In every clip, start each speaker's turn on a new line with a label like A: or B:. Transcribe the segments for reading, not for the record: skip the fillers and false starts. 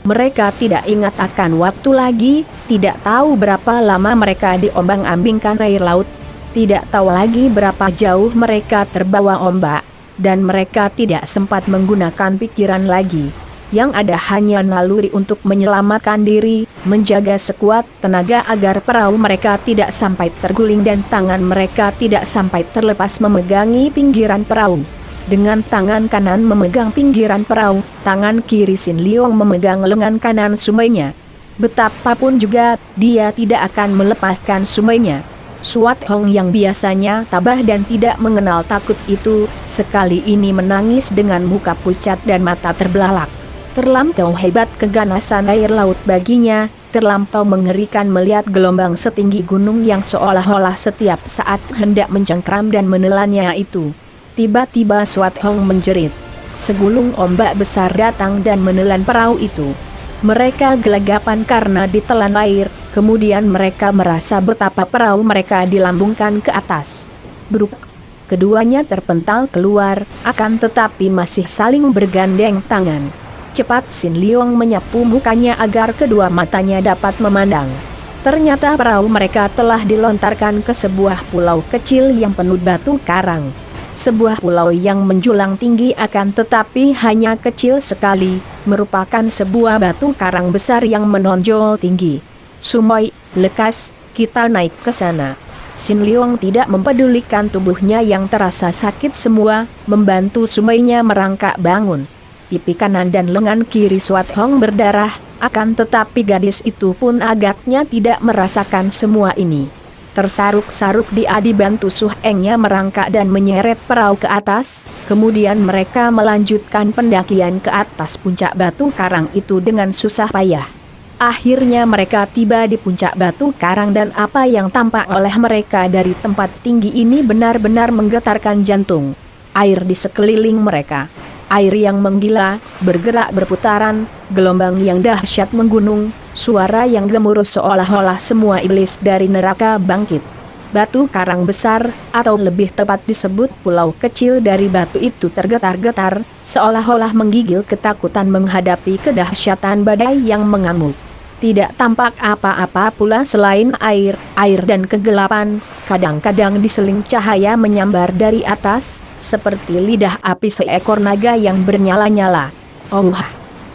A: Mereka tidak ingat akan waktu lagi, tidak tahu berapa lama mereka diombang-ambingkan air laut, tidak tahu lagi berapa jauh mereka terbawa ombak, dan mereka tidak sempat menggunakan pikiran lagi. Yang ada hanya naluri untuk menyelamatkan diri, menjaga sekuat tenaga agar perahu mereka tidak sampai terguling dan tangan mereka tidak sampai terlepas memegangi pinggiran perahu. Dengan tangan kanan memegang pinggiran perahu, tangan kiri Sin Leong memegang lengan kanan sumainya. Betapapun juga, dia tidak akan melepaskan sumainya. Suat Hong yang biasanya tabah dan tidak mengenal takut itu, sekali ini menangis dengan muka pucat dan mata terbelalak. Terlampau hebat keganasan air laut baginya, terlampau mengerikan melihat gelombang setinggi gunung yang seolah-olah setiap saat hendak mencengkram dan menelannya itu. Tiba-tiba Suat Hong menjerit. Segulung ombak besar datang dan menelan perahu itu. Mereka gelagapan karena ditelan air, kemudian mereka merasa betapa perahu mereka dilambungkan ke atas. Bruk! Keduanya terpental keluar, akan tetapi masih saling bergandeng tangan. Cepat Sin Leong menyapu mukanya agar kedua matanya dapat memandang. Ternyata perahu mereka telah dilontarkan ke sebuah pulau kecil yang penuh batu karang. Sebuah pulau yang menjulang tinggi akan tetapi hanya kecil sekali, merupakan sebuah batu karang besar yang menonjol tinggi. Sumoi, lekas, kita naik ke sana. Sin Leong tidak mempedulikan tubuhnya yang terasa sakit semua, membantu sumainya merangkak bangun. Pipi kanan dan lengan kiri Suat Hong berdarah, akan tetapi gadis itu pun agaknya tidak merasakan semua ini. Tersaruk-saruk dia dibantu Suh Engnya merangkak dan menyeret perahu ke atas, kemudian mereka melanjutkan pendakian ke atas puncak batu karang itu dengan susah payah. Akhirnya mereka tiba di puncak batu karang dan apa yang tampak oleh mereka dari tempat tinggi ini benar-benar menggetarkan jantung. Air di sekeliling mereka. Air yang menggila, bergerak berputaran, gelombang yang dahsyat menggunung, suara yang gemuruh seolah-olah semua iblis dari neraka bangkit. Batu karang besar, atau lebih tepat disebut pulau kecil dari batu itu tergetar-getar, seolah-olah menggigil ketakutan menghadapi kedahsyatan badai yang mengamuk. Tidak tampak apa-apa pula selain air dan kegelapan, kadang-kadang diseling cahaya menyambar dari atas, seperti lidah api seekor naga yang bernyala-nyala. Oh!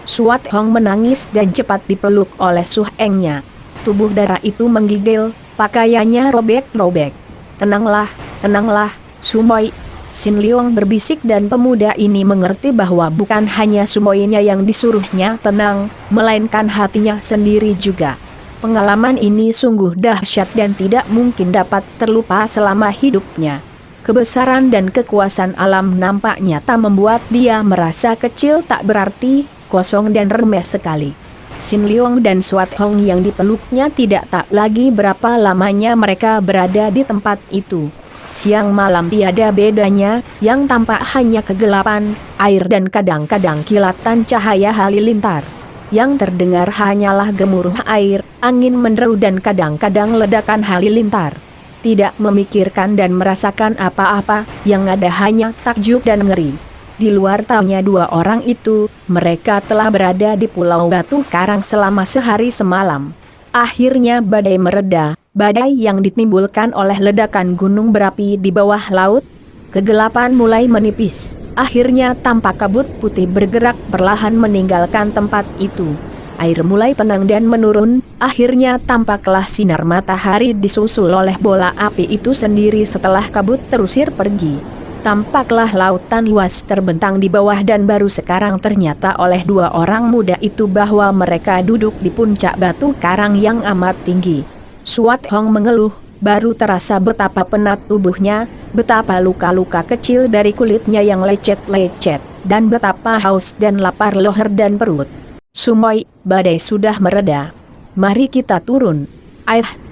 A: Suat Hong menangis dan cepat dipeluk oleh Suh Engnya. Tubuh darah itu menggigil, pakaiannya robek-robek. Tenanglah, tenanglah, Sumoi. Sin Leong berbisik dan pemuda ini mengerti bahwa bukan hanya sumoinya yang disuruhnya tenang, melainkan hatinya sendiri juga. Pengalaman ini sungguh dahsyat dan tidak mungkin dapat terlupa selama hidupnya. Kebesaran dan kekuasaan alam nampak nyata membuat dia merasa kecil tak berarti, kosong dan remeh sekali. Sin Leong dan Suat Hong yang dipeluknya tidak tak lagi berapa lamanya mereka berada di tempat itu. Siang malam tiada bedanya, yang tampak hanya kegelapan, air dan kadang-kadang kilatan cahaya halilintar. Yang terdengar hanyalah gemuruh air, angin menderu dan kadang-kadang ledakan halilintar. Tidak memikirkan dan merasakan apa-apa, yang ada hanya takjub dan ngeri. Di luar tahunya dua orang itu, mereka telah berada di Pulau Batu Karang selama sehari semalam. Akhirnya badai mereda, badai yang ditimbulkan oleh ledakan gunung berapi di bawah laut. Kegelapan mulai menipis, akhirnya tampak kabut putih bergerak perlahan meninggalkan tempat itu. Air mulai tenang dan menurun, akhirnya tampaklah sinar matahari disusul oleh bola api itu sendiri setelah kabut terusir pergi. Tampaklah lautan luas terbentang di bawah dan baru sekarang ternyata oleh dua orang muda itu bahwa mereka duduk di puncak batu karang yang amat tinggi. Suat Hong mengeluh, baru terasa betapa penat tubuhnya, betapa luka-luka kecil dari kulitnya yang lecet-lecet, dan betapa haus dan lapar leher dan perut. Sumoi, badai sudah mereda. Mari kita turun.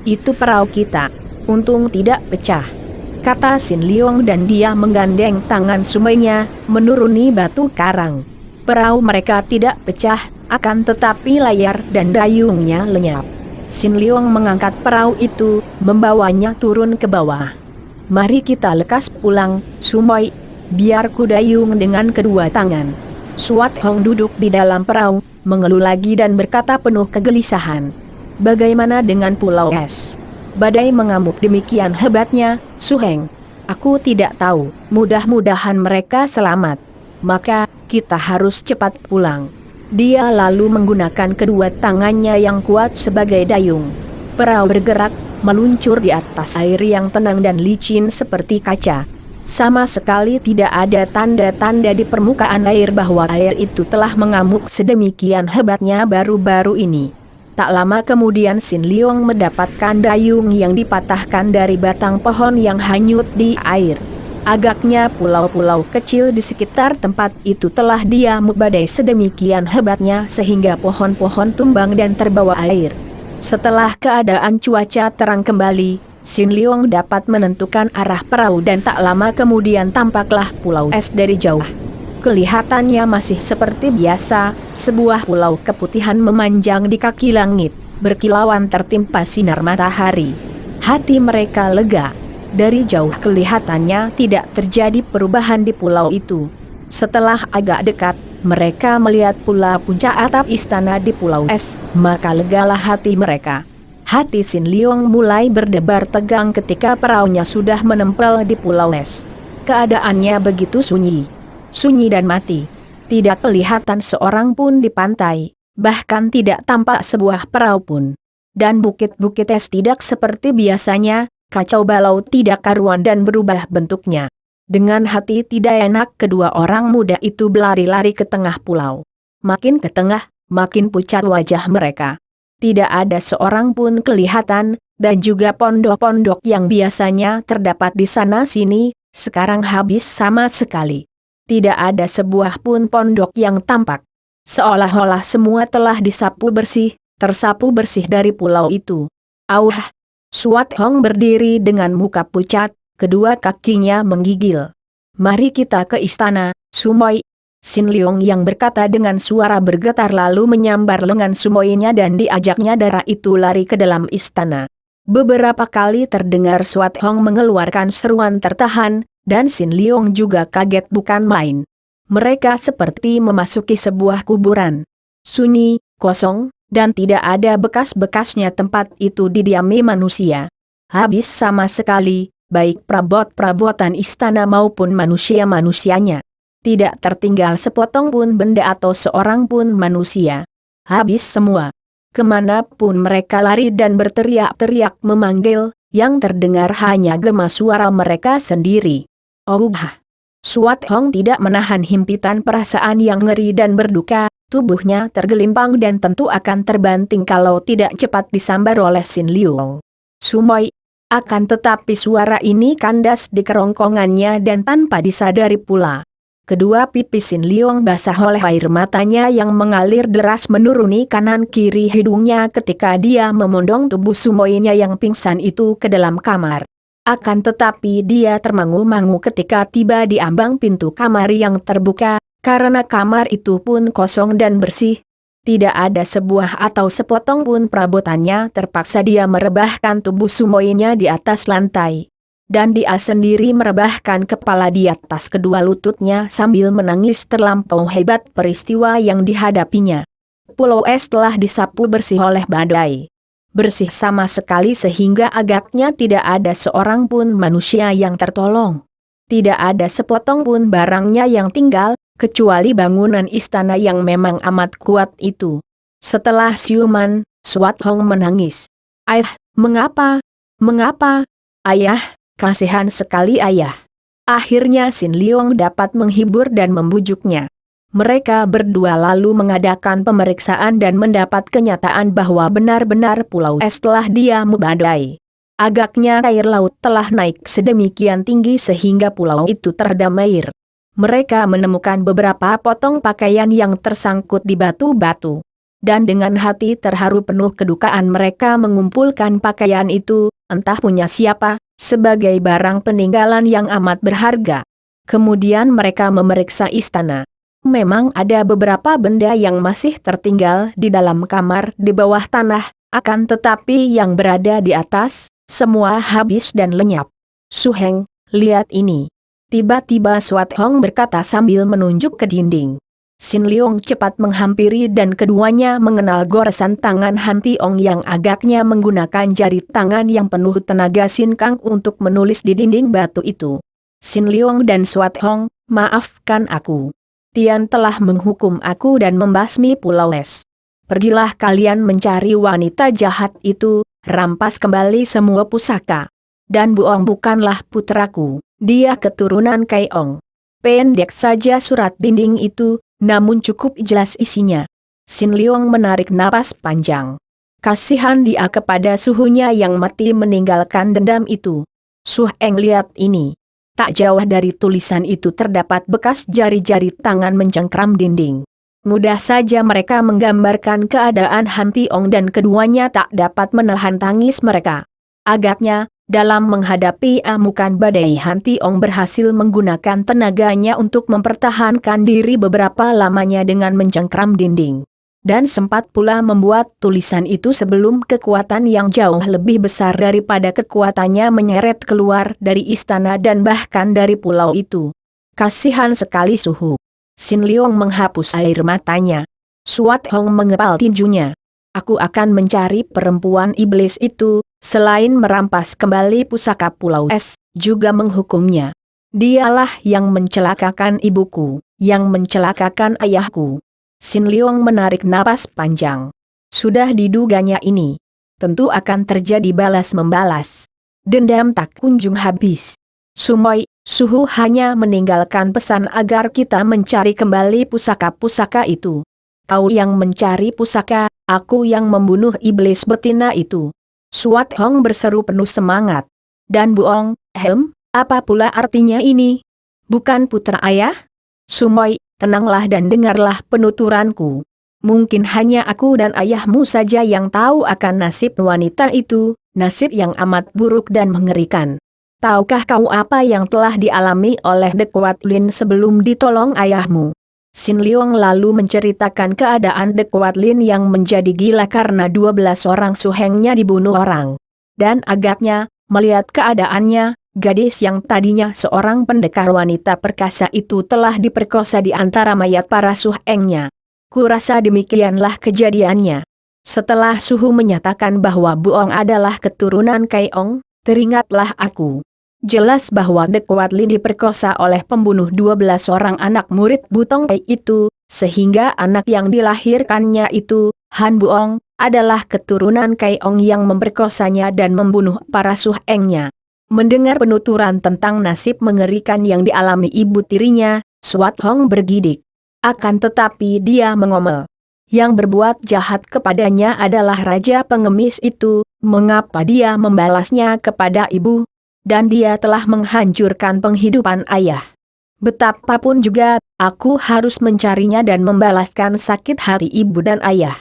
A: Itu perahu kita. Untung tidak pecah, kata Sin Leong dan dia menggandeng tangan sumainya, menuruni batu karang. Perahu mereka tidak pecah, akan tetapi layar dan dayungnya lenyap. Sin Leong mengangkat perahu itu, membawanya turun ke bawah. "Mari kita lekas pulang, Sumoi. Biar ku dayung dengan kedua tangan." Suat Hong duduk di dalam perahu, mengeluh lagi dan berkata penuh kegelisahan. "Bagaimana dengan Pulau Es? Badai mengamuk demikian hebatnya, Su Heng. Aku tidak tahu, mudah-mudahan mereka selamat. Maka, kita harus cepat pulang." Dia lalu menggunakan kedua tangannya yang kuat sebagai dayung. Perahu bergerak, meluncur di atas air yang tenang dan licin seperti kaca. Sama sekali tidak ada tanda-tanda di permukaan air bahwa air itu telah mengamuk sedemikian hebatnya baru-baru ini. Tak lama kemudian Sin Leong mendapatkan dayung yang dipatahkan dari batang pohon yang hanyut di air. Agaknya pulau-pulau kecil di sekitar tempat itu telah diamuk badai sedemikian hebatnya sehingga pohon-pohon tumbang dan terbawa air. Setelah keadaan cuaca terang kembali, Sin Leong dapat menentukan arah perahu dan tak lama kemudian tampaklah Pulau Es dari jauh. Kelihatannya masih seperti biasa, sebuah pulau keputihan memanjang di kaki langit, berkilauan tertimpa sinar matahari. Hati mereka lega. Dari jauh kelihatannya tidak terjadi perubahan di pulau itu. Setelah agak dekat, mereka melihat pula puncak atap istana di Pulau Es, maka legalah hati mereka. Hati Sin Leong mulai berdebar tegang ketika perahunya sudah menempel di Pulau Es. Keadaannya begitu sunyi. Sunyi dan mati. Tidak kelihatan seorang pun di pantai, bahkan tidak tampak sebuah perahu pun. Dan bukit-bukit es tidak seperti biasanya, kacau balau tidak karuan dan berubah bentuknya. Dengan hati tidak enak kedua orang muda itu berlari-lari ke tengah pulau. Makin ke tengah, makin pucat wajah mereka. Tidak ada seorang pun kelihatan, dan juga pondok-pondok yang biasanya terdapat di sana-sini, sekarang habis sama sekali. Tidak ada sebuah pun pondok yang tampak. Seolah-olah semua telah disapu bersih, tersapu bersih dari pulau itu. Auh! Suat Hong berdiri dengan muka pucat, kedua kakinya menggigil. "Mari kita ke istana, Sumoi." Sin Leong yang berkata dengan suara bergetar lalu menyambar lengan Sumoinya dan diajaknya darah itu lari ke dalam istana. Beberapa kali terdengar Suat Hong mengeluarkan seruan tertahan, dan Sin Leong juga kaget bukan main. Mereka seperti memasuki sebuah kuburan. Sunyi, kosong, dan tidak ada bekas-bekasnya tempat itu didiami manusia. Habis sama sekali, baik perabot-perabotan istana maupun manusia-manusianya. Tidak tertinggal sepotong pun benda atau seorang pun manusia. Habis semua. Kemanapun mereka lari dan berteriak-teriak memanggil, yang terdengar hanya gema suara mereka sendiri. Oh! Suat Hong tidak menahan himpitan perasaan yang ngeri dan berduka. Tubuhnya tergelimpang dan tentu akan terbanting kalau tidak cepat disambar oleh Sin Leong. "Sumoi!" Akan tetapi suara ini kandas di kerongkongannya dan tanpa disadari pula. Kedua pipi Sin Leong basah oleh air matanya yang mengalir deras menuruni kanan kiri hidungnya ketika dia memondong tubuh Sumoinya yang pingsan itu ke dalam kamar. Akan tetapi dia termangu-mangu ketika tiba di ambang pintu kamar yang terbuka. Karena kamar itu pun kosong dan bersih, tidak ada sebuah atau sepotong pun perabotannya, terpaksa dia merebahkan tubuh Sumoinya di atas lantai. Dan dia sendiri merebahkan kepala di atas kedua lututnya sambil menangis terlampau hebat peristiwa yang dihadapinya. Pulau Es telah disapu bersih oleh badai. Bersih sama sekali sehingga agaknya tidak ada seorang pun manusia yang tertolong. Tidak ada sepotong pun barangnya yang tinggal, kecuali bangunan istana yang memang amat kuat itu. Setelah siuman, Suat Hong menangis. "Ayah, mengapa? Mengapa? Ayah, kasihan sekali ayah." Akhirnya Sin Leong dapat menghibur dan membujuknya. Mereka berdua lalu mengadakan pemeriksaan dan mendapat kenyataan bahwa benar-benar Pulau Es telah diamuk badai. Agaknya air laut telah naik sedemikian tinggi sehingga pulau itu terendam air. Mereka menemukan beberapa potong pakaian yang tersangkut di batu-batu. Dan dengan hati terharu penuh kedukaan mereka mengumpulkan pakaian itu, entah punya siapa, sebagai barang peninggalan yang amat berharga. Kemudian mereka memeriksa istana. Memang ada beberapa benda yang masih tertinggal di dalam kamar di bawah tanah, akan tetapi yang berada di atas, semua habis dan lenyap. Su Heng, lihat ini. Tiba-tiba Swat Hong berkata sambil menunjuk ke dinding. Sin Leong cepat menghampiri dan keduanya mengenal goresan tangan Han Tiong yang agaknya menggunakan jari tangan yang penuh tenaga Sin Kang untuk menulis di dinding batu itu. Sin Leong dan Swat Hong, maafkan aku. Tian telah menghukum aku dan membasmi Pulau Es. Pergilah kalian mencari wanita jahat itu, rampas kembali semua pusaka. Dan Buong bukanlah putraku, dia keturunan Kai Ong. Pendek saja surat dinding itu, namun cukup jelas isinya. Sin Leong menarik napas panjang. Kasihan dia kepada suhunya yang mati meninggalkan dendam itu. Su Heng, lihat ini. Tak jauh dari tulisan itu terdapat bekas jari-jari tangan mencengkram dinding. Mudah saja mereka menggambarkan keadaan Han Tiong dan keduanya tak dapat menahan tangis mereka. Agaknya, dalam menghadapi amukan badai Han Tiong berhasil menggunakan tenaganya untuk mempertahankan diri beberapa lamanya dengan mencengkram dinding. Dan sempat pula membuat tulisan itu sebelum kekuatan yang jauh lebih besar daripada kekuatannya menyeret keluar dari istana dan bahkan dari pulau itu. Kasihan sekali suhu. Sin Leong menghapus air matanya. Swat Hong mengepal tinjunya. Aku akan mencari perempuan iblis itu, selain merampas kembali pusaka Pulau Es, juga menghukumnya. Dialah yang mencelakakan ibuku, yang mencelakakan ayahku. Sin Leong menarik napas panjang. Sudah diduganya ini. Tentu akan terjadi balas-membalas. Dendam tak kunjung habis. Sumoy, suhu hanya meninggalkan pesan agar kita mencari kembali pusaka-pusaka itu. Kau yang mencari pusaka, aku yang membunuh iblis betina itu. Swat Hong berseru penuh semangat. Dan Buong, apa pula artinya ini? Bukan putra ayah? Sumoy, tenanglah dan dengarlah penuturanku. Mungkin hanya aku dan ayahmu saja yang tahu akan nasib wanita itu, nasib yang amat buruk dan mengerikan. Tahukah kau apa yang telah dialami oleh Dekuat Lin sebelum ditolong ayahmu? Sin Leong lalu menceritakan keadaan Dekuat Lin yang menjadi gila karena 12 orang suhengnya dibunuh orang. Dan agaknya, melihat keadaannya, gadis yang tadinya seorang pendekar wanita perkasa itu telah diperkosa di antara mayat para suhengnya. Kurasa demikianlah kejadiannya. Setelah suhu menyatakan bahwa Buong adalah keturunan Kai Ong, teringatlah aku. Jelas bahwa Dekuat Lin diperkosa oleh pembunuh 12 orang anak murid Butong Pai itu, sehingga anak yang dilahirkannya itu, Han Buong, adalah keturunan Kai Ong yang memperkosanya dan membunuh para suhengnya. Mendengar penuturan tentang nasib mengerikan yang dialami ibu tirinya, Swat Hong bergidik. Akan tetapi dia mengomel. Yang berbuat jahat kepadanya adalah raja pengemis itu, mengapa dia membalasnya kepada ibu? Dan dia telah menghancurkan penghidupan ayah. Betapapun juga, aku harus mencarinya dan membalaskan sakit hati ibu dan ayah.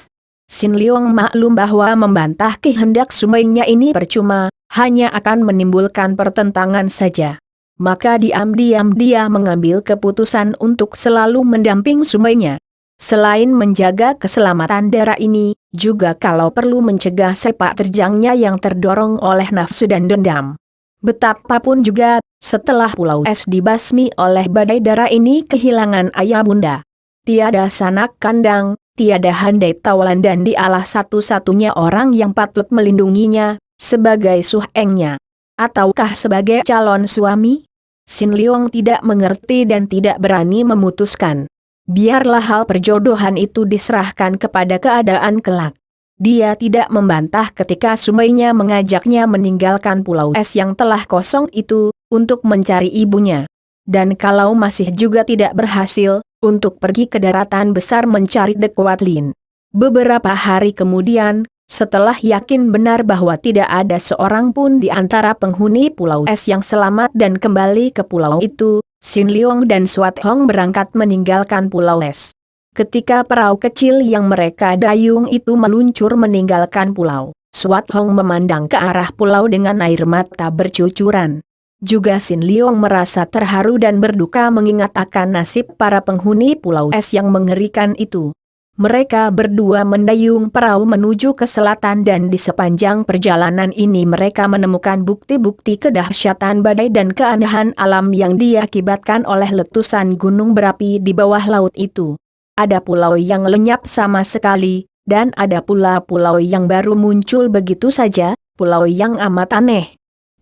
A: Sin Leong maklum bahwa membantah kehendak suaminya ini percuma, hanya akan menimbulkan pertentangan saja. Maka diam-diam dia mengambil keputusan untuk selalu mendamping suaminya. Selain menjaga keselamatan darah ini, juga kalau perlu mencegah sepak terjangnya yang terdorong oleh nafsu dan dendam. Betapapun juga, setelah Pulau Es dibasmi oleh badai darah ini kehilangan ayah bunda. Tiada sanak kandang, tiada handai tawalan dan dialah satu-satunya orang yang patut melindunginya, sebagai suhengnya. Ataukah sebagai calon suami? Sin Leong tidak mengerti dan tidak berani memutuskan. Biarlah hal perjodohan itu diserahkan kepada keadaan kelak. Dia tidak membantah ketika suaminya mengajaknya meninggalkan Pulau Es yang telah kosong itu, untuk mencari ibunya. Dan kalau masih juga tidak berhasil, untuk pergi ke daratan besar mencari Dekuat Lin. Beberapa hari kemudian, setelah yakin benar bahwa tidak ada seorang pun di antara penghuni Pulau Es yang selamat dan kembali ke pulau itu, Sin Leong dan Swat Hong berangkat meninggalkan Pulau Es. Ketika perahu kecil yang mereka dayung itu meluncur meninggalkan pulau, Swat Hong memandang ke arah pulau dengan air mata bercucuran. Juga Sin Leong merasa terharu dan berduka mengingat akan nasib para penghuni Pulau Es yang mengerikan itu. Mereka berdua mendayung perahu menuju ke selatan dan di sepanjang perjalanan ini mereka menemukan bukti-bukti kedahsyatan badai dan keanehan alam yang diakibatkan oleh letusan gunung berapi di bawah laut itu. Ada pulau yang lenyap sama sekali, dan ada pula pulau yang baru muncul begitu saja, pulau yang amat aneh.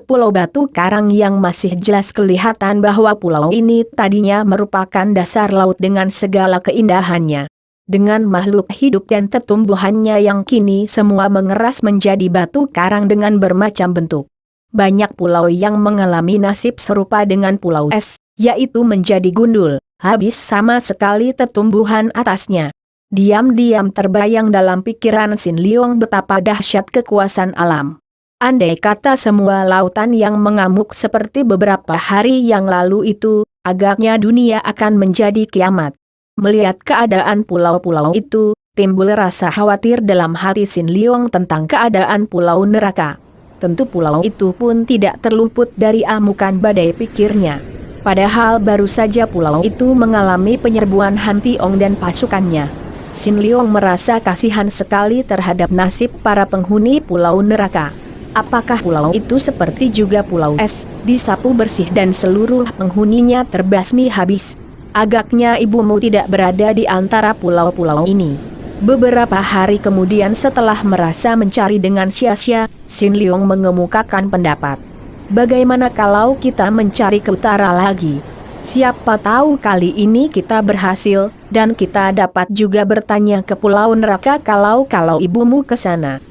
A: Pulau Batu Karang yang masih jelas kelihatan bahwa pulau ini tadinya merupakan dasar laut dengan segala keindahannya. Dengan makhluk hidup dan tumbuhannya yang kini semua mengeras menjadi batu karang dengan bermacam bentuk. Banyak pulau yang mengalami nasib serupa dengan Pulau Es, yaitu menjadi gundul, habis sama sekali tumbuhan atasnya. Diam-diam terbayang dalam pikiran Sin Leong betapa dahsyat kekuasaan alam. Andai kata semua lautan yang mengamuk seperti beberapa hari yang lalu itu, agaknya dunia akan menjadi kiamat. Melihat keadaan pulau-pulau itu, timbul rasa khawatir dalam hati Sin Leong tentang keadaan pulau neraka. Tentu pulau itu pun tidak terluput dari amukan badai pikirnya. Padahal baru saja pulau itu mengalami penyerbuan Han Tiong dan pasukannya. Sin Leong merasa kasihan sekali terhadap nasib para penghuni pulau neraka. Apakah pulau itu seperti juga Pulau Es, disapu bersih dan seluruh penghuninya terbasmi habis? Agaknya ibumu tidak berada di antara pulau-pulau ini. Beberapa hari kemudian setelah merasa mencari dengan sia-sia, Sin Leong mengemukakan pendapat. Bagaimana kalau kita mencari ke utara lagi? Siapa tahu kali ini kita berhasil, dan kita dapat juga bertanya ke pulau neraka kalau ibumu ke sana.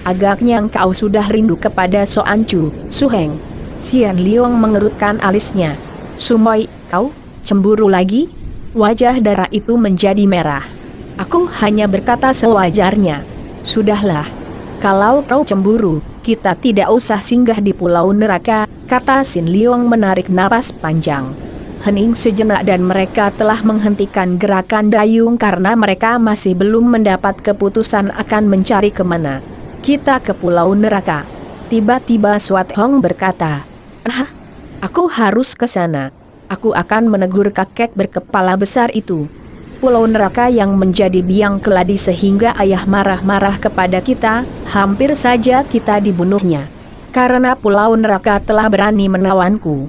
A: Agaknya engkau sudah rindu kepada Soan Chu, Su Heng. Sin Leong mengerutkan alisnya. Sumoy, kau cemburu lagi? Wajah Dara itu menjadi merah. Aku hanya berkata sewajarnya. Sudahlah. Kalau kau cemburu, kita tidak usah singgah di pulau neraka, kata Sin Leong menarik napas panjang. Hening sejenak dan mereka telah menghentikan gerakan dayung karena mereka masih belum mendapat keputusan akan mencari kemana. Kita ke pulau neraka. Tiba-tiba Swat Hong berkata, aku harus ke sana. Aku akan menegur kakek berkepala besar itu. Pulau neraka yang menjadi biang keladi sehingga ayah marah-marah kepada kita, hampir saja kita dibunuhnya. Karena pulau neraka telah berani menawanku.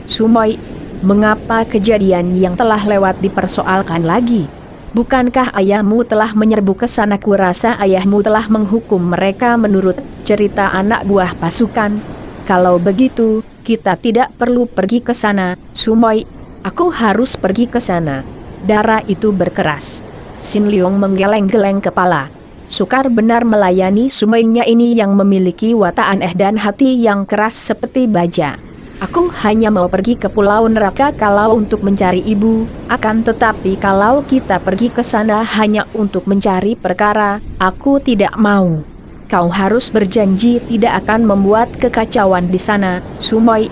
A: Sumoy, mengapa kejadian yang telah lewat dipersoalkan lagi? Bukankah ayahmu telah menyerbu ke sana? Kurasa ayahmu telah menghukum mereka menurut cerita anak buah pasukan. Kalau begitu, kita tidak perlu pergi ke sana, Sumoy. Aku harus pergi ke sana. Dara itu berkeras. Sin Leong menggeleng-geleng kepala. Sukar benar melayani Sumoynya ini yang memiliki watak aneh dan hati yang keras seperti baja. Aku hanya mau pergi ke pulau neraka kalau untuk mencari ibu, akan tetapi kalau kita pergi ke sana hanya untuk mencari perkara, aku tidak mau. Kau harus berjanji tidak akan membuat kekacauan di sana, Sumoy.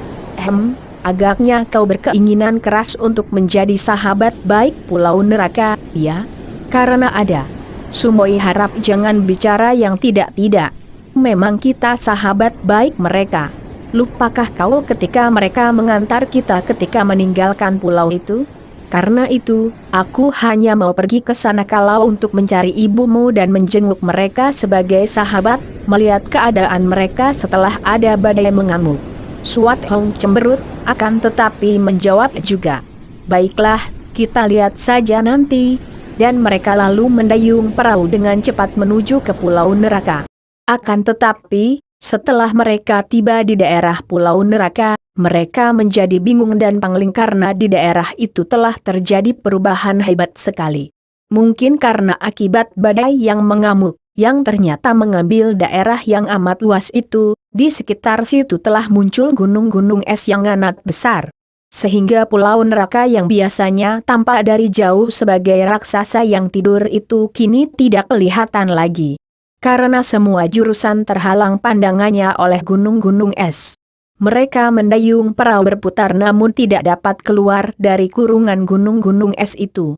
A: Agaknya kau berkeinginan keras untuk menjadi sahabat baik pulau neraka, ya? Karena ada. Sumoy harap jangan bicara yang tidak-tidak. Memang kita sahabat baik mereka. Lupakah kau ketika mereka mengantar kita ketika meninggalkan pulau itu? Karena itu, aku hanya mau pergi ke sana kalau untuk mencari ibumu dan menjenguk mereka sebagai sahabat, melihat keadaan mereka setelah ada badai mengamuk. Swat Hong cemberut, akan tetapi menjawab juga. Baiklah, kita lihat saja nanti. Dan mereka lalu mendayung perahu dengan cepat menuju ke pulau neraka. Akan tetapi, setelah mereka tiba di daerah pulau neraka, mereka menjadi bingung dan pangling karena di daerah itu telah terjadi perubahan hebat sekali. Mungkin karena akibat badai yang mengamuk, yang ternyata mengambil daerah yang amat luas itu, di sekitar situ telah muncul gunung-gunung es yang amat besar. Sehingga pulau neraka yang biasanya tampak dari jauh sebagai raksasa yang tidur itu kini tidak kelihatan lagi. Karena semua jurusan terhalang pandangannya oleh gunung-gunung es. Mereka mendayung perahu berputar namun tidak dapat keluar dari kurungan gunung-gunung es itu.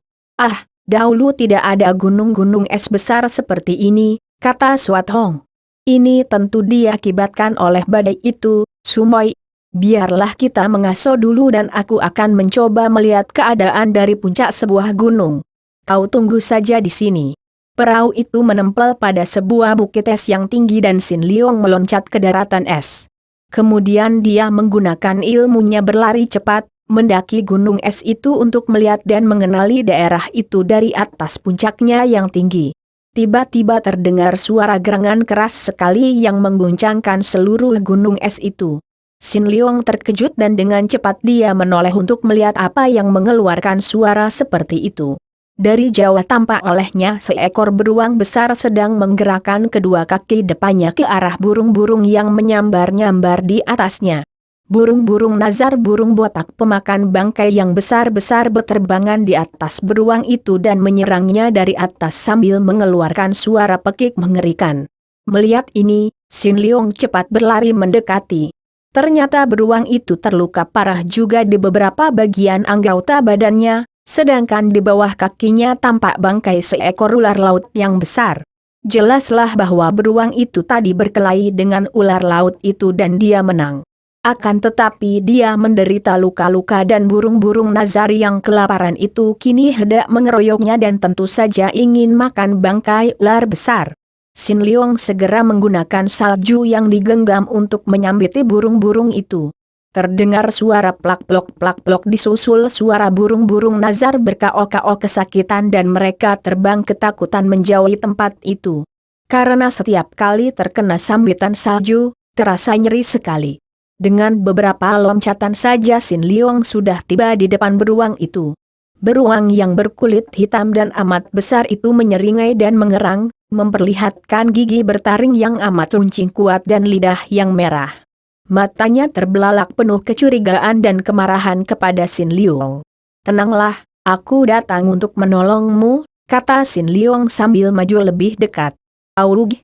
A: Dahulu tidak ada gunung-gunung es besar seperti ini, kata Swat Hong. Ini tentu diakibatkan oleh badai itu, Sumoy. Biarlah kita mengaso dulu dan aku akan mencoba melihat keadaan dari puncak sebuah gunung. Kau tunggu saja di sini. Perahu itu menempel pada sebuah bukit es yang tinggi dan Sin Leong meloncat ke daratan es. Kemudian dia menggunakan ilmunya berlari cepat, mendaki gunung es itu untuk melihat dan mengenali daerah itu dari atas puncaknya yang tinggi. Tiba-tiba terdengar suara gerangan keras sekali yang mengguncangkan seluruh gunung es itu. Sin Leong terkejut dan dengan cepat dia menoleh untuk melihat apa yang mengeluarkan suara seperti itu. Dari jauh tampak olehnya seekor beruang besar sedang menggerakkan kedua kaki depannya ke arah burung-burung yang menyambar-nyambar di atasnya. Burung-burung nazar burung botak pemakan bangkai yang besar-besar berterbangan di atas beruang itu dan menyerangnya dari atas sambil mengeluarkan suara pekik mengerikan. Melihat ini, Sin Leong cepat berlari mendekati. Ternyata beruang itu terluka parah juga di beberapa bagian anggota badannya, sedangkan di bawah kakinya tampak bangkai seekor ular laut yang besar. Jelaslah bahwa beruang itu tadi berkelahi dengan ular laut itu dan dia menang. Akan tetapi dia menderita luka-luka dan burung-burung nazar yang kelaparan itu kini hendak mengeroyoknya dan tentu saja ingin makan bangkai ular besar. Sin Leong segera menggunakan salju yang digenggam untuk menyambiti burung-burung itu. Terdengar suara plak-plok disusul suara burung-burung nazar berkaok-kaok kesakitan dan mereka terbang ketakutan menjauhi tempat itu. Karena setiap kali terkena sambitan salju, terasa nyeri sekali. Dengan beberapa loncatan saja Sin Leong sudah tiba di depan beruang itu. Beruang yang berkulit hitam dan amat besar itu menyeringai dan mengerang, memperlihatkan gigi bertaring yang amat runcing kuat dan lidah yang merah. Matanya terbelalak penuh kecurigaan dan kemarahan kepada Sin Leong. "Tenanglah, aku datang untuk menolongmu," kata Sin Leong sambil maju lebih dekat. "Aug!"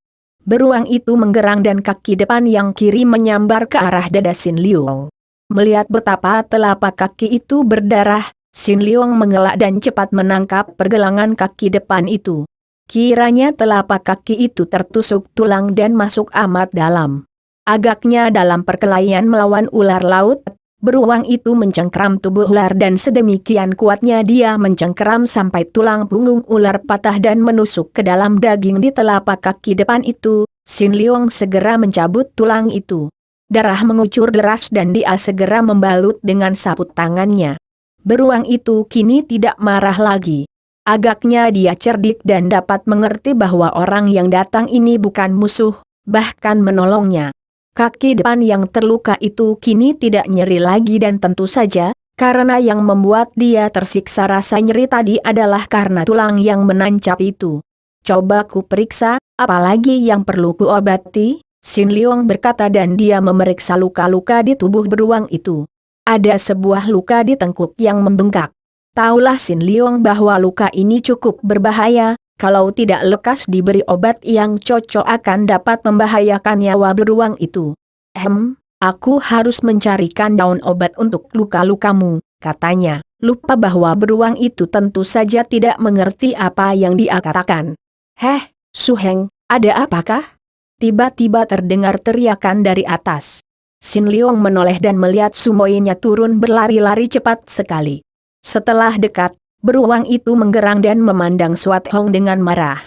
A: Beruang itu menggerang dan kaki depan yang kiri menyambar ke arah dada Sin Leong. Melihat betapa telapak kaki itu berdarah, Sin Leong mengelak dan cepat menangkap pergelangan kaki depan itu. Kiranya telapak kaki itu tertusuk tulang dan masuk amat dalam. Agaknya dalam perkelahian melawan ular laut, beruang itu mencengkeram tubuh ular dan sedemikian kuatnya dia mencengkeram sampai tulang punggung ular patah dan menusuk ke dalam daging di telapak kaki depan itu. Sin Leong segera mencabut tulang itu. Darah mengucur deras dan dia segera membalut dengan saput tangannya. Beruang itu kini tidak marah lagi. Agaknya dia cerdik dan dapat mengerti bahwa orang yang datang ini bukan musuh, bahkan menolongnya. Kaki depan yang terluka itu kini tidak nyeri lagi dan tentu saja, karena yang membuat dia tersiksa rasa nyeri tadi adalah karena tulang yang menancap itu. "Coba ku periksa, apalagi yang perlu ku obati?" Sin Leong berkata dan dia memeriksa luka-luka di tubuh beruang itu. Ada sebuah luka di tengkuk yang membengkak. Taulah Sin Leong bahwa luka ini cukup berbahaya. Kalau tidak lekas diberi obat yang cocok akan dapat membahayakan nyawa beruang itu. Aku harus mencarikan daun obat untuk luka-lukamu," katanya. Lupa bahwa beruang itu tentu saja tidak mengerti apa yang dia katakan. "Heh, Su Heng, ada apakah?" Tiba-tiba terdengar teriakan dari atas. Sin Leong menoleh dan melihat sumoinya turun berlari-lari cepat sekali. Setelah dekat, beruang itu menggerang dan memandang Suat Hong dengan marah.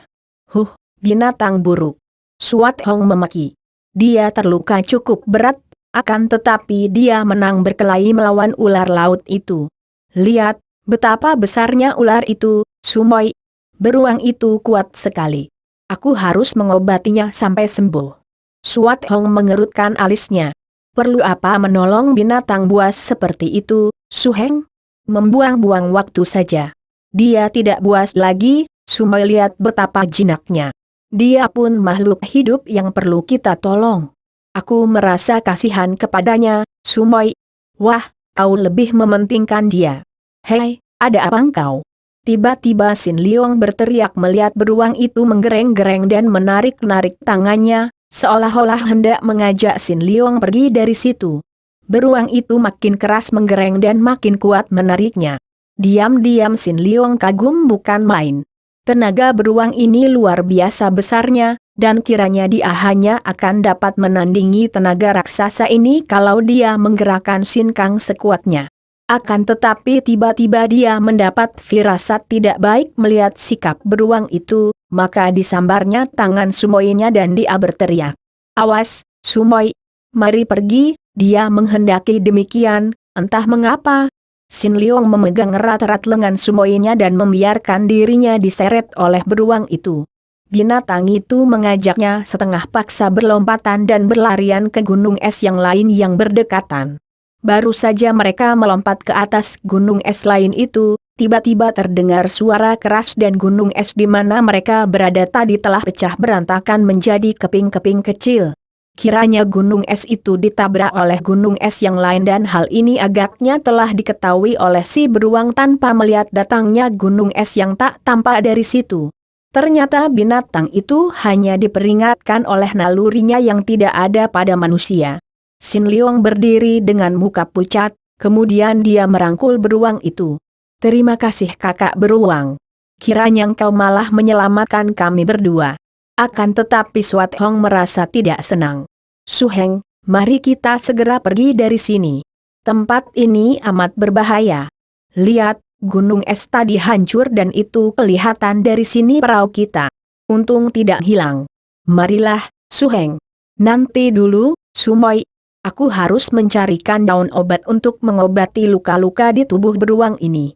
A: Binatang buruk!" Suat Hong memaki. Dia terluka cukup berat, akan tetapi dia menang berkelahi melawan ular laut itu. "Lihat, betapa besarnya ular itu, Sumoi. Beruang itu kuat sekali. Aku harus mengobatinya sampai sembuh." Suat Hong mengerutkan alisnya. "Perlu apa menolong binatang buas seperti itu, Su Heng? Membuang-buang waktu saja." Dia tidak buas lagi, Sumoi lihat betapa jinaknya. Dia pun makhluk hidup yang perlu kita tolong. Aku merasa kasihan kepadanya, Sumoi. Wah, kau lebih mementingkan dia. Hei, ada apa engkau? Tiba-tiba Sin Leong berteriak melihat beruang itu menggereng-gereng dan menarik-narik tangannya, seolah-olah hendak mengajak Sin Leong pergi dari situ. Beruang itu makin keras menggereng dan makin kuat menariknya. Diam-diam Sin Leong kagum bukan main. Tenaga beruang ini luar biasa besarnya, dan kiranya dia hanya akan dapat menandingi tenaga raksasa ini kalau dia menggerakkan sinkang sekuatnya. Akan tetapi tiba-tiba dia mendapat firasat tidak baik melihat sikap beruang itu, maka disambarnya tangan Sumoinya dan dia berteriak, "Awas, Sumoi! Mari pergi!" Dia menghendaki demikian, entah mengapa Sin Leong memegang erat-erat lengan Sumoinya dan membiarkan dirinya diseret oleh beruang itu. Binatang itu mengajaknya setengah paksa berlompatan dan berlarian ke gunung es yang lain yang berdekatan. Baru saja mereka melompat ke atas gunung es lain itu, tiba-tiba terdengar suara keras dan gunung es di mana mereka berada tadi telah pecah berantakan menjadi keping-keping kecil. Kiranya gunung es itu ditabrak oleh gunung es yang lain dan hal ini agaknya telah diketahui oleh si beruang tanpa melihat datangnya gunung es yang tak tampak dari situ. Ternyata binatang itu hanya diperingatkan oleh nalurinya yang tidak ada pada manusia. Sin Leong berdiri dengan muka pucat, kemudian dia merangkul beruang itu. "Terima kasih kakak beruang. Kiranya engkau malah menyelamatkan kami berdua." Akan tetapi Swat Hong merasa tidak senang. "Su Heng, mari kita segera pergi dari sini. Tempat ini amat berbahaya. Lihat, gunung es tadi hancur dan itu kelihatan dari sini perahu kita. Untung tidak hilang. Marilah, Su Heng. Nanti dulu, Sumoi. Aku harus mencarikan daun obat untuk mengobati luka-luka di tubuh beruang ini."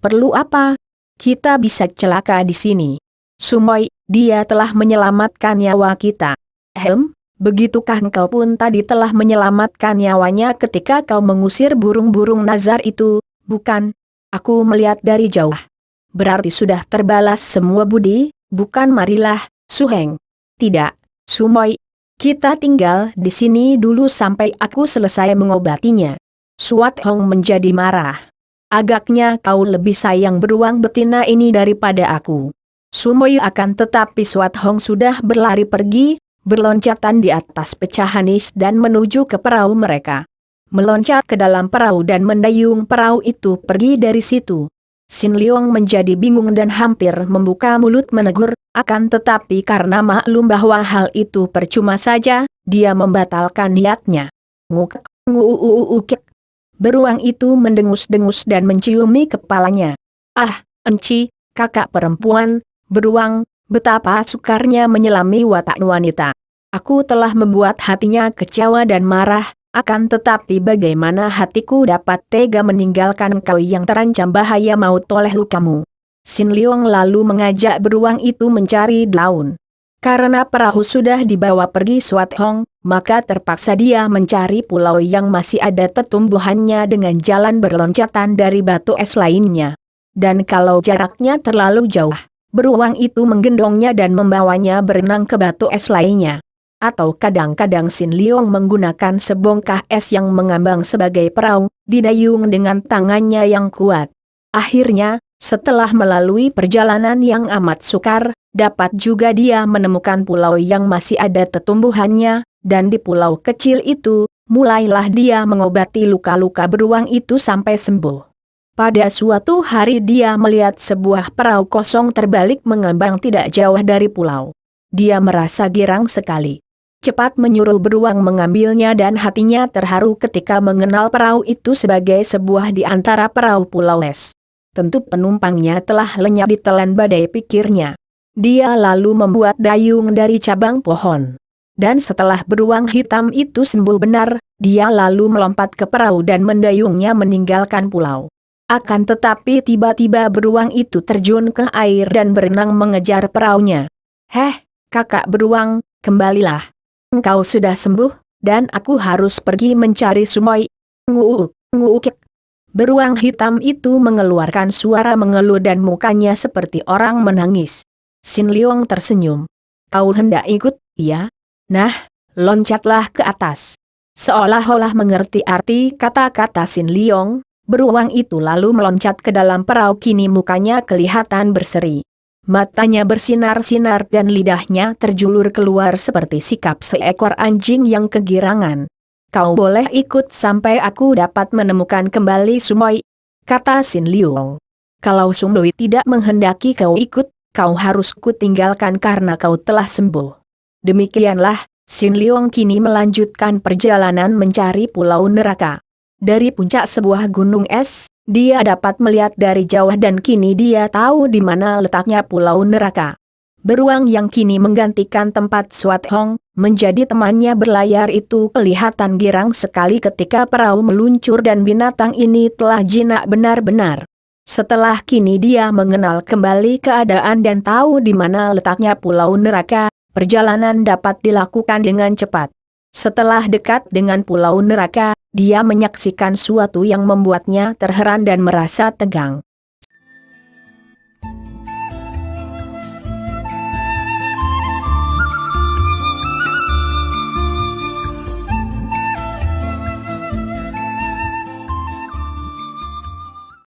A: Perlu apa? Kita bisa celaka di sini. Sumoi, dia telah menyelamatkan nyawa kita." Begitukah engkau pun tadi telah menyelamatkan nyawanya ketika kau mengusir burung-burung nazar itu, bukan? Aku melihat dari jauh. Berarti sudah terbalas semua budi, bukan? Marilah, Su Heng. "Tidak, Sumoi. Kita tinggal di sini dulu sampai aku selesai mengobatinya." Swat Hong menjadi marah. "Agaknya kau lebih sayang beruang betina ini daripada aku." Sumoi akan tetapi Swat Hong sudah berlari pergi, berloncatan di atas pecahan is dan menuju ke perahu mereka. Meloncat ke dalam perahu dan mendayung perahu itu pergi dari situ. Sin Leong menjadi bingung dan hampir membuka mulut menegur, akan tetapi karena maklum bahwa hal itu percuma saja, dia membatalkan niatnya. Nguk. Beruang itu mendengus-dengus dan menciumi kepalanya. Enci, kakak perempuan, beruang, betapa sukarnya menyelami watak wanita. Aku telah membuat hatinya kecewa dan marah. Akan tetapi bagaimana hatiku dapat tega meninggalkan kau yang terancam bahaya maut oleh lukamu. Sin Leong lalu mengajak beruang itu mencari daun. Karena perahu sudah dibawa pergi Swat Hong, maka terpaksa dia mencari pulau yang masih ada tetumbuhannya dengan jalan berloncatan dari batu es lainnya. Dan kalau jaraknya terlalu jauh, beruang itu menggendongnya dan membawanya berenang ke batu es lainnya. Atau kadang-kadang Sin Leong menggunakan sebongkah es yang mengambang sebagai perahu, didayung dengan tangannya yang kuat. Akhirnya, setelah melalui perjalanan yang amat sukar, dapat juga dia menemukan pulau yang masih ada tetumbuhannya, dan di pulau kecil itu, mulailah dia mengobati luka-luka beruang itu sampai sembuh. Pada suatu hari dia melihat sebuah perahu kosong terbalik mengambang tidak jauh dari pulau. Dia merasa girang sekali. Cepat menyuruh beruang mengambilnya dan hatinya terharu ketika mengenal perahu itu sebagai sebuah di antara perahu pulau es. Tentu penumpangnya telah lenyap ditelan badai, pikirnya. Dia lalu membuat dayung dari cabang pohon. Dan setelah beruang hitam itu sembuh benar, dia lalu melompat ke perahu dan mendayungnya meninggalkan pulau. Akan tetapi tiba-tiba beruang itu terjun ke air dan berenang mengejar perahunya. Kakak beruang, kembalilah. Engkau sudah sembuh, dan aku harus pergi mencari Sumoi. Nguk. Beruang hitam itu mengeluarkan suara mengeluh dan mukanya seperti orang menangis. Sin Leong tersenyum. Kau hendak ikut, iya? Nah, loncatlah ke atas. Seolah-olah mengerti arti kata-kata Sin Leong, beruang itu lalu meloncat ke dalam perahu. Kini mukanya kelihatan berseri. Matanya bersinar-sinar dan lidahnya terjulur keluar seperti sikap seekor anjing yang kegirangan. Kau boleh ikut sampai aku dapat menemukan kembali Sumoi, kata Sin Leong. Kalau Sumoi tidak menghendaki kau ikut, kau harus kutinggalkan karena kau telah sembuh. Demikianlah, Sin Leong kini melanjutkan perjalanan mencari pulau neraka. Dari puncak sebuah gunung es, dia dapat melihat dari jauh dan kini dia tahu di mana letaknya pulau neraka. Beruang yang kini menggantikan tempat Swat Hong menjadi temannya berlayar itu kelihatan girang sekali ketika perahu meluncur dan binatang ini telah jinak benar-benar. Setelah kini dia mengenal kembali keadaan dan tahu di mana letaknya pulau neraka, perjalanan dapat dilakukan dengan cepat. Setelah dekat dengan pulau neraka, dia menyaksikan suatu yang membuatnya terheran dan merasa tegang.